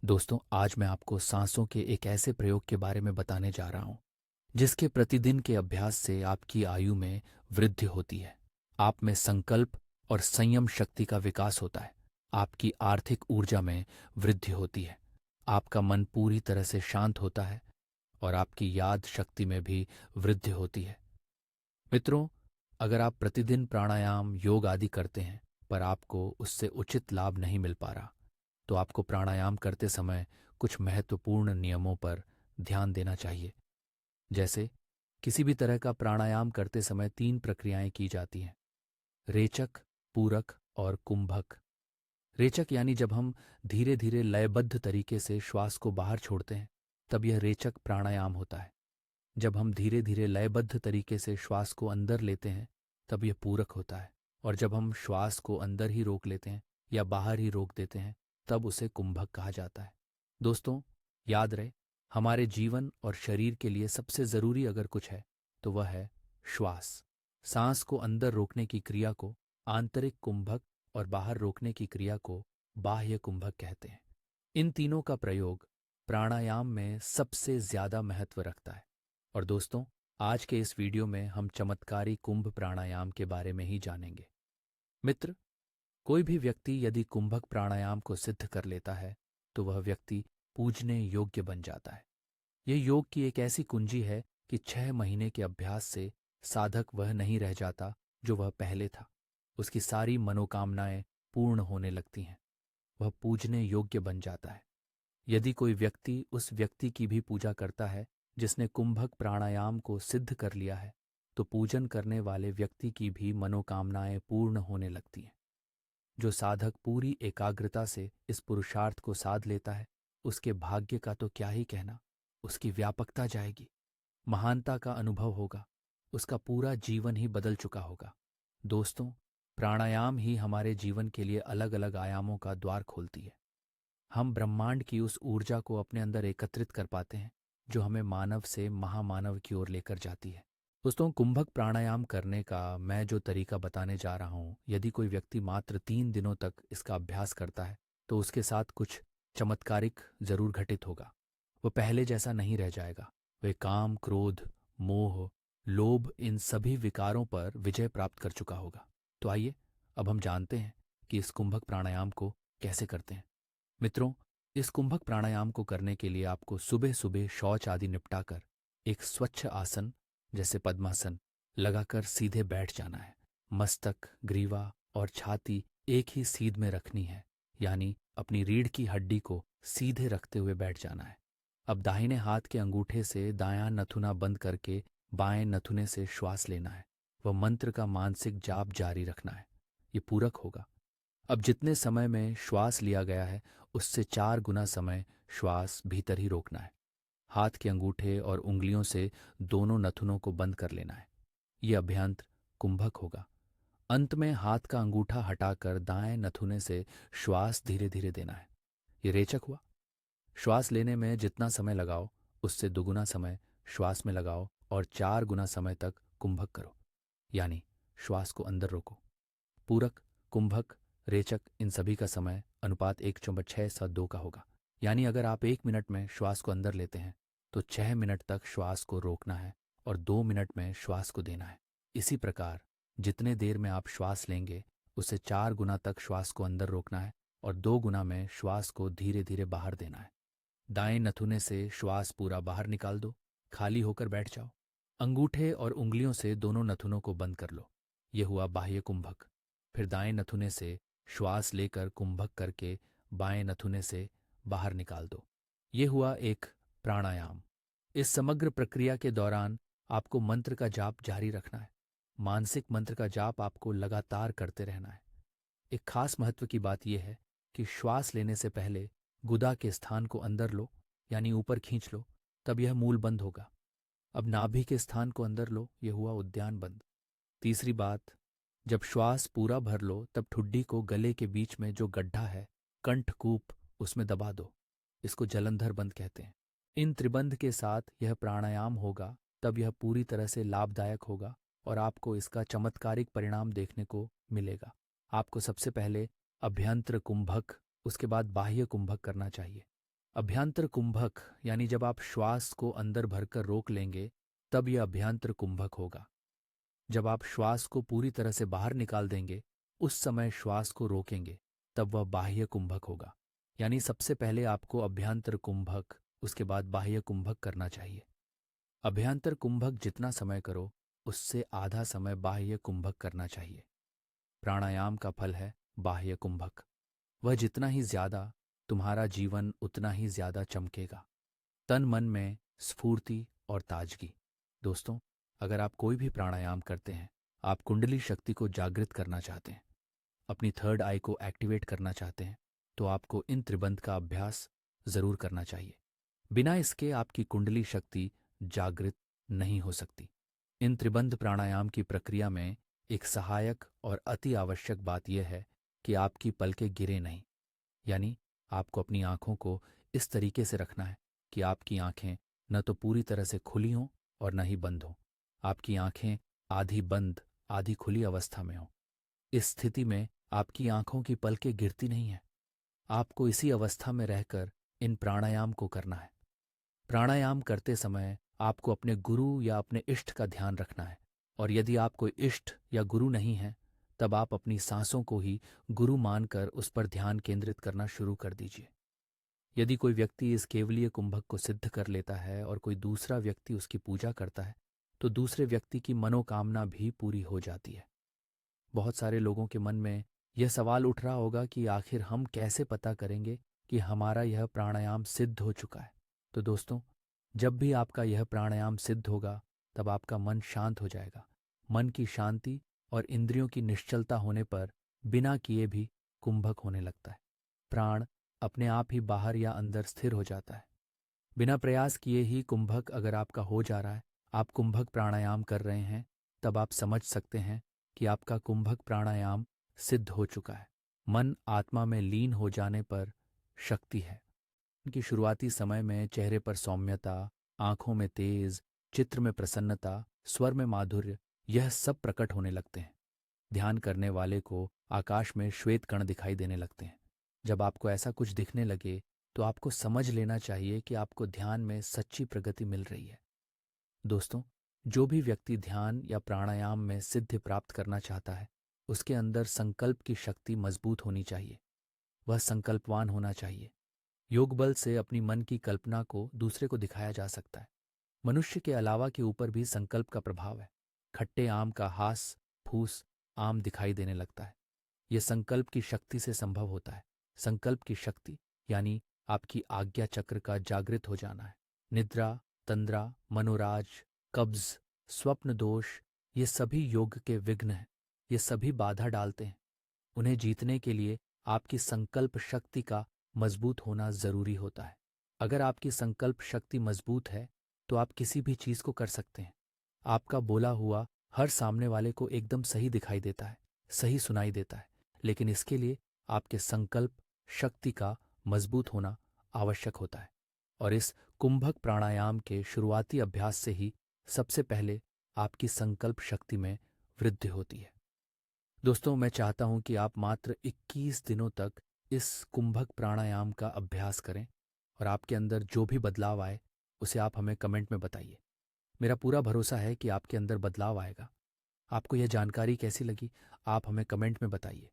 दोस्तों, आज मैं आपको सांसों के एक ऐसे प्रयोग के बारे में बताने जा रहा हूं जिसके प्रतिदिन के अभ्यास से आपकी आयु में वृद्धि होती है। आप में संकल्प और संयम शक्ति का विकास होता है। आपकी आर्थिक ऊर्जा में वृद्धि होती है। आपका मन पूरी तरह से शांत होता है और आपकी याद शक्ति में भी वृद्धि होती है। मित्रों, अगर आप प्रतिदिन प्राणायाम, योग आदि करते हैं पर आपको उससे उचित लाभ नहीं मिल पा रहा, तो आपको प्राणायाम करते समय कुछ महत्वपूर्ण नियमों पर ध्यान देना चाहिए। जैसे किसी भी तरह का प्राणायाम करते समय 3 प्रक्रियाएं की जाती हैं: रेचक, पूरक और कुंभक। रेचक यानी जब हम धीरे धीरे लयबद्ध तरीके से श्वास को बाहर छोड़ते हैं, तब यह रेचक प्राणायाम होता है। जब हम धीरे धीरे लयबद्ध तरीके से श्वास को अंदर लेते हैं, तब यह पूरक होता है। और जब हम श्वास को अंदर ही रोक लेते हैं या बाहर ही रोक देते हैं, तब उसे कुंभक कहा जाता है। दोस्तों, याद रहे, हमारे जीवन और शरीर के लिए सबसे जरूरी अगर कुछ है तो वह है श्वास। सांस को अंदर रोकने की क्रिया को आंतरिक कुंभक और बाहर रोकने की क्रिया को बाह्य कुंभक कहते हैं। इन तीनों का प्रयोग प्राणायाम में सबसे ज्यादा महत्व रखता है। और दोस्तों, आज के इस वीडियो में हम चमत्कारी कुंभ प्राणायाम के बारे में ही जानेंगे। मित्र, कोई भी व्यक्ति यदि कुंभक प्राणायाम को सिद्ध कर लेता है तो वह व्यक्ति पूजने योग्य बन जाता है। यह योग की एक ऐसी कुंजी है कि 6 महीने के अभ्यास से साधक वह नहीं रह जाता जो वह पहले था। उसकी सारी मनोकामनाएं पूर्ण होने लगती हैं। वह पूजने योग्य बन जाता है। यदि कोई व्यक्ति उस व्यक्ति की भी पूजा करता है जिसने कुंभक प्राणायाम को सिद्ध कर लिया है, तो पूजन करने वाले व्यक्ति की भी मनोकामनाएं पूर्ण होने लगती हैं। जो साधक पूरी एकाग्रता से इस पुरुषार्थ को साध लेता है, उसके भाग्य का तो क्या ही कहना। उसकी व्यापकता जाएगी, महानता का अनुभव होगा, उसका पूरा जीवन ही बदल चुका होगा। दोस्तों, प्राणायाम ही हमारे जीवन के लिए अलग अलग आयामों का द्वार खोलती है। हम ब्रह्मांड की उस ऊर्जा को अपने अंदर एकत्रित कर पाते हैं जो हमें मानव से महामानव की ओर लेकर जाती है। दोस्तों, कुंभक प्राणायाम करने का मैं जो तरीका बताने जा रहा हूँ, यदि कोई व्यक्ति मात्र 3 दिनों तक इसका अभ्यास करता है तो उसके साथ कुछ चमत्कारिक जरूर घटित होगा। वह पहले जैसा नहीं रह जाएगा। वह काम, क्रोध, मोह, लोभ, इन सभी विकारों पर विजय प्राप्त कर चुका होगा। तो आइए अब हम जानते हैं कि इस कुंभक प्राणायाम को कैसे करते हैं। मित्रों, इस कुंभक प्राणायाम को करने के लिए आपको सुबह सुबह शौच आदि निपटाकर एक स्वच्छ आसन जैसे पद्मासन लगाकर सीधे बैठ जाना है। मस्तक, ग्रीवा और छाती एक ही सीध में रखनी है, यानी अपनी रीढ़ की हड्डी को सीधे रखते हुए बैठ जाना है। अब दाहिने हाथ के अंगूठे से दायां नथुना बंद करके बाएं नथुने से श्वास लेना है। वह मंत्र का मानसिक जाप जारी रखना है। ये पूरक होगा। अब जितने समय में श्वास लिया गया है उससे 4 गुना समय श्वास भीतर ही रोकना है। हाथ के अंगूठे और उंगलियों से दोनों नथुनों को बंद कर लेना है। यह अभ्यंतर कुंभक होगा। अंत में हाथ का अंगूठा हटाकर दाएं नथुने से श्वास धीरे धीरे देना है। यह रेचक हुआ। श्वास लेने में जितना समय लगाओ उससे 2 गुना समय श्वास में लगाओ और 4 गुना समय तक कुंभक करो, यानी श्वास को अंदर रोको। पूरक, कुंभक, रेचक, इन सभी का समय अनुपात 1:6:2 का होगा। यानी अगर आप 1 मिनट में श्वास को अंदर लेते हैं तो 6 मिनट तक श्वास को रोकना है और 2 मिनट में श्वास को देना है। इसी प्रकार जितने देर में आप श्वास लेंगे उससे 4 गुना तक श्वास को अंदर रोकना है और 2 गुना में श्वास को धीरे धीरे बाहर देना है। दाएं नथुने से श्वास पूरा बाहर निकाल दो। खाली होकर बैठ जाओ। अंगूठे और उंगलियों से दोनों नथुनों को बंद कर लो। यह हुआ बाह्य कुंभक। फिर दाएं नथुने से श्वास लेकर कुंभक करके बाएं नथुने से बाहर निकाल दो। ये हुआ एक प्राणायाम। इस समग्र प्रक्रिया के दौरान आपको मंत्र का जाप जारी रखना है। मानसिक मंत्र का जाप आपको लगातार करते रहना है। एक खास महत्व की बात यह है कि श्वास लेने से पहले गुदा के स्थान को अंदर लो, यानी ऊपर खींच लो, तब यह मूल बंद होगा। अब नाभि के स्थान को अंदर लो, यह हुआ उद्यान बंद। तीसरी बात, जब श्वास पूरा भर लो तब ठुड्डी को गले के बीच में जो गड्ढा है, कंठकूप, उसमें दबा दो। इसको जलंधर बंद कहते हैं। इन त्रिबंध के साथ यह प्राणायाम होगा तब यह पूरी तरह से लाभदायक होगा और आपको इसका चमत्कारिक परिणाम देखने को मिलेगा। आपको सबसे पहले अभ्यंतर कुंभक, उसके बाद बाह्य कुंभक करना चाहिए। अभ्यांतर कुंभक यानी जब आप श्वास को अंदर भरकर रोक लेंगे तब यह अभ्यांतर कुंभक होगा। जब आप श्वास को पूरी तरह से बाहर निकाल देंगे उस समय श्वास को रोकेंगे तब वह बाह्य कुंभक होगा। यानी सबसे पहले आपको अभ्यांतर कुंभक उसके बाद बाह्य कुंभक करना चाहिए। अभ्यांतर कुंभक जितना समय करो उससे आधा समय बाह्य कुंभक करना चाहिए। प्राणायाम का फल है बाह्य कुंभक। वह जितना ही ज्यादा तुम्हारा जीवन उतना ही ज्यादा चमकेगा। तन मन में स्फूर्ति और ताजगी। दोस्तों, अगर आप कोई भी प्राणायाम करते हैं, आप कुंडली शक्ति को जागृत करना चाहते हैं, अपनी थर्ड आई को एक्टिवेट करना चाहते हैं, तो आपको इन त्रिबंध का अभ्यास जरूर करना चाहिए। बिना इसके आपकी कुंडली शक्ति जागृत नहीं हो सकती। इन त्रिबंध प्राणायाम की प्रक्रिया में एक सहायक और अति आवश्यक बात यह है कि आपकी पलकें गिरे नहीं। यानी आपको अपनी आंखों को इस तरीके से रखना है कि आपकी आंखें न तो पूरी तरह से खुली हों और न ही बंद हों। आपकी आंखें आधी बंद आधी खुली अवस्था में हों। इस स्थिति में आपकी आंखों की पलकें गिरती नहीं हैं। आपको इसी अवस्था में रहकर इन प्राणायाम को करना है। प्राणायाम करते समय आपको अपने गुरु या अपने इष्ट का ध्यान रखना है, और यदि आप कोई इष्ट या गुरु नहीं हैं तब आप अपनी सांसों को ही गुरु मानकर उस पर ध्यान केंद्रित करना शुरू कर दीजिए। यदि कोई व्यक्ति इस केवलीय कुंभक को सिद्ध कर लेता है और कोई दूसरा व्यक्ति उसकी पूजा करता है तो दूसरे व्यक्ति की मनोकामना भी पूरी हो जाती है। बहुत सारे लोगों के मन में यह सवाल उठ रहा होगा कि आखिर हम कैसे पता करेंगे कि हमारा यह प्राणायाम सिद्ध हो चुका है। तो दोस्तों, जब भी आपका यह प्राणायाम सिद्ध होगा तब आपका मन शांत हो जाएगा। मन की शांति और इंद्रियों की निश्चलता होने पर बिना किए भी कुंभक होने लगता है। प्राण अपने आप ही बाहर या अंदर स्थिर हो जाता है। बिना प्रयास किए ही कुंभक अगर आपका हो जा रहा है, आप कुंभक प्राणायाम कर रहे हैं, तब आप समझ सकते हैं कि आपका कुंभक प्राणायाम सिद्ध हो चुका है। मन आत्मा में लीन हो जाने पर शक्ति है। उनकी शुरुआती समय में चेहरे पर सौम्यता, आंखों में तेज, चित्र में प्रसन्नता, स्वर में माधुर्य, यह सब प्रकट होने लगते हैं। ध्यान करने वाले को आकाश में श्वेत कण दिखाई देने लगते हैं। जब आपको ऐसा कुछ दिखने लगे तो आपको समझ लेना चाहिए कि आपको ध्यान में सच्ची प्रगति मिल रही है। दोस्तों, जो भी व्यक्ति ध्यान या प्राणायाम में सिद्धि प्राप्त करना चाहता है उसके अंदर संकल्प की शक्ति मजबूत होनी चाहिए। वह संकल्पवान होना चाहिए। योग बल से अपनी मन की कल्पना को दूसरे को दिखाया जा सकता है। मनुष्य के अलावा के ऊपर भी संकल्प का प्रभाव है। खट्टे आम का हास फूस आम दिखाई देने लगता है। यह संकल्प की शक्ति से संभव होता है। संकल्प की शक्ति यानी आपकी आज्ञा चक्र का जागृत हो जाना है। निद्रा, तंद्रा, मनोराज, कब्ज, स्वप्न दोष, ये सभी योग के विघ्न हैं। ये सभी बाधा डालते हैं। उन्हें जीतने के लिए आपकी संकल्प शक्ति का मजबूत होना जरूरी होता है। अगर आपकी संकल्प शक्ति मजबूत है तो आप किसी भी चीज को कर सकते हैं। आपका बोला हुआ हर सामने वाले को एकदम सही दिखाई देता है, सही सुनाई देता है। लेकिन इसके लिए आपके संकल्प शक्ति का मजबूत होना आवश्यक होता है। और इस कुंभक प्राणायाम के शुरुआती अभ्यास से ही सबसे पहले आपकी संकल्प शक्ति में वृद्धि होती है। दोस्तों, मैं चाहता हूं कि आप मात्र 21 दिनों तक इस कुंभक प्राणायाम का अभ्यास करें और आपके अंदर जो भी बदलाव आए उसे आप हमें कमेंट में बताइए। मेरा पूरा भरोसा है कि आपके अंदर बदलाव आएगा। आपको यह जानकारी कैसी लगी, आप हमें कमेंट में बताइए।